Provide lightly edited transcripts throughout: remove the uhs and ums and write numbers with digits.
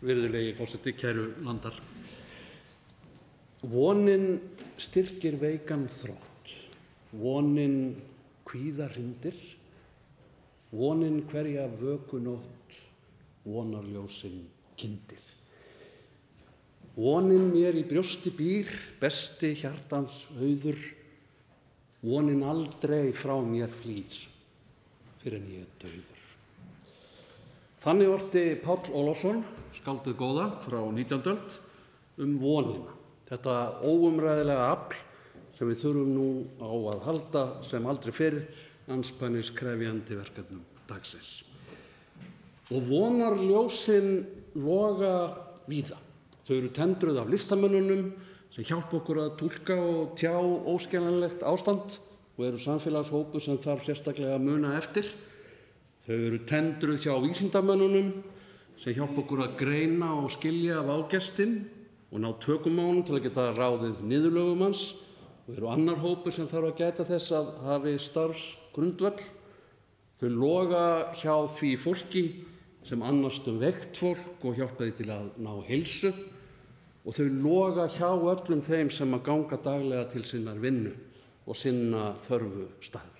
Virðulegi forseti, kæru landar. Vonin styrkir veikan þrótt, vonin kvíðarhindir, vonin hverja vökunótt, vonarljósin kyndir. Vonin mér í brjósti býr, besti hjartans auður, vonin aldrei frá mér flýr, fyrr en ég dauður. Þannig orti Páll Ólafsson, skáldið góða frá 19. öld, vonina. Þetta óumræðilega afl sem við þurfum nú á að halda sem aldrei fyrr andspænis krefjandi verkefnum dagsins. Og vonarljósin loga víða. Þau eru tendruð af listamönnunum sem hjálpa okkur að túlka og tjá óskiljanlegt ástand og eru samfélagshópur sem þarf sérstaklega að muna eftir. Þau eru tendruð hjá vísindamönnunum sem hjálpa okkur að greina og skilja vágestinn og ná tökum á honum til að geta ráðið niðurlögum hans og eru annar hópur sem þarf að gæta þess að hafi starfsgrundvöll. Þau loga hjá því fólki sem annast veikt fólk og hjálpa því til að ná heilsu og þau loga hjá öllum þeim sem að ganga daglega til sinnar vinnu og sinna þörfu starfi.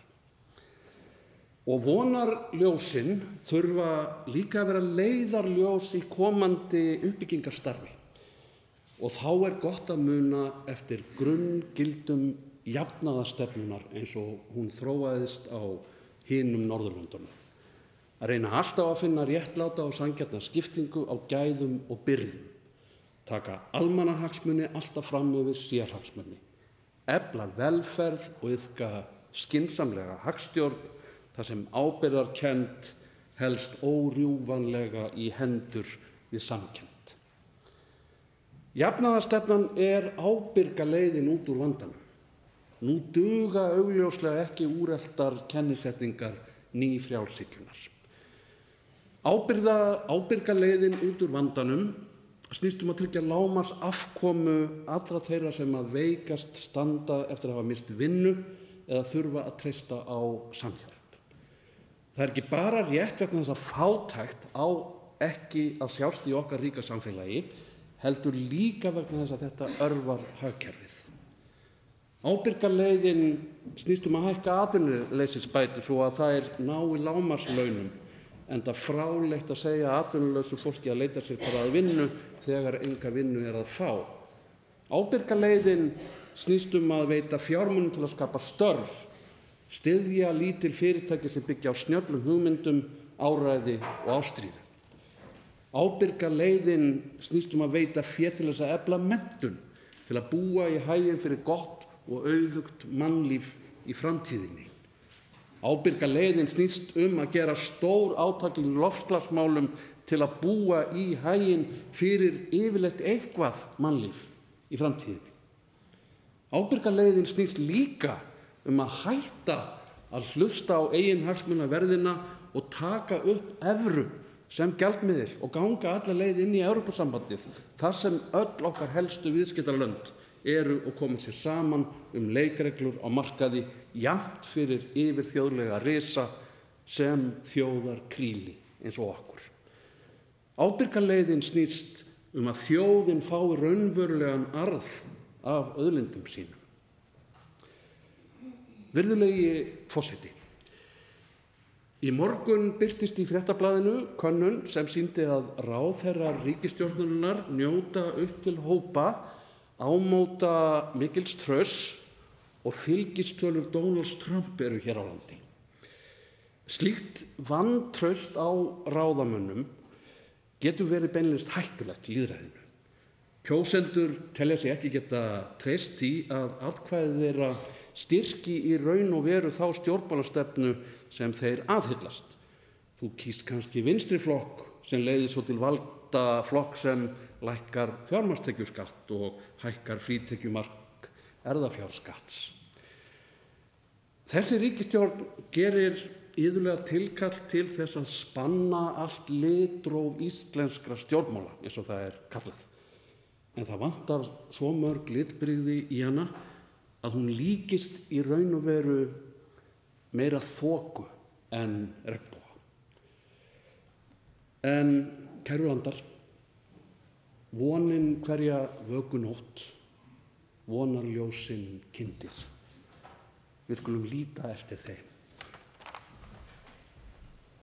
Og vonarljósin þurfa líka að vera leiðarljós í komandi uppbyggingarstarfi. Og þá er gott að muna eftir grunngildum jafnaðarstefnunnar eins og hún þróaðist á hinum Norðurlöndunum. Að reyna alltaf að finna réttláta og sanngjarna skiptingu á gæðum og byrðum. Taka almannahagsmuni alltaf fram yfir sérhagsmuni. Efla velferð og iðka skynsamlega hagstjórn þar sem ábyrgðarkennd helst órjúfanlega í hendur við samkennd. Jafnaðarstefnan er ábyrga leiðin út úr vandanum. Nú duga augljóslega ekki úreltar kennisetningar nýfrjálshyggjunnar. Ábyrga leiðin út úr vandanum snýst að tryggja lágmarks afkomu allra þeirra sem að veikast standa eftir að hafa misst vinnu eða þurfa að treysta á samhjálp. Það er ekki bara rétt vegna þess að fátækt á ekki að sjást í okkar ríka samfélagi, heldur líka vegna þess að þetta örvar hagkerfið. Ábyrga leiðin snýst að hækka atvinnuleysisbætur svo að þær nái lágmarkslaunum, enda fráleitt að segja atvinnulausu fólki að leita sér bara að vinnu þegar enga vinnu er að fá. Ábyrga leiðin snýst að veita fjármunum til að skapa störf, styðja lítil fyrirtæki sem byggja á snjöllum hugmyndum, áræði og ástríðu. Ábyrga leiðin snýst að veita fé til þess að efla menntun til að búa í haginn fyrir gott og auðugt mannlíf í framtíðinni. Ábyrga leiðin snýst að gera stór átak í loftslagsmálum til að búa í haginn fyrir yfirleitt eitthvað mannlíf í framtíðinni. Ábyrga leiðin snýst líka að hætta að hlusta á eigin hagsmunaverðina og taka upp evru sem gjaldmiðil og ganga alla leið inn í Evrópusambandið, þar sem öll okkar helstu viðskiptalönd eru og koma sér saman leikreglur á markaði jafnt fyrir yfirþjóðlega risa sem þjóðarkríli eins og okkur. Ábyrga leiðin snýst að þjóðin fái raunverulegan arð af auðlindum sínum. Virðulegi forseti, í morgun birtist í Fréttablaðinu könnun sem sýndi að ráðherrar ríkisstjórnarinnar njóta upp til hópa ámóta mikils trausts og fylgistölur Donalds Trump eru hér á landi. Slíkt vantraust á ráðamönnum getur verið beinlínis hættulegt lýðræðinu. Kjósendur telja sig ekki geta treyst því að atkvæði þeirra styrki í raun og veru þá stjórnmálastefnu sem þeir aðhyllast. Þú kýst kannski vinstri flokk sem leiðir svo til valda flokk sem lækkar fjármagnstekjuskatt og hækkar frítekjumark erfðafjárskatts. Þessi ríkisstjórn gerir iðulega tilkall til þess að spanna allt litróf íslenskra stjórnmála, eins og það er kallað. En það vantar svo mörg litbrigði í hana að hún líkist í raun og veru meira þoku en regnboga. En kæru landar, Vonin hverja vökunótt, vonarljósin kyndir. Við skulum líta eftir þeim.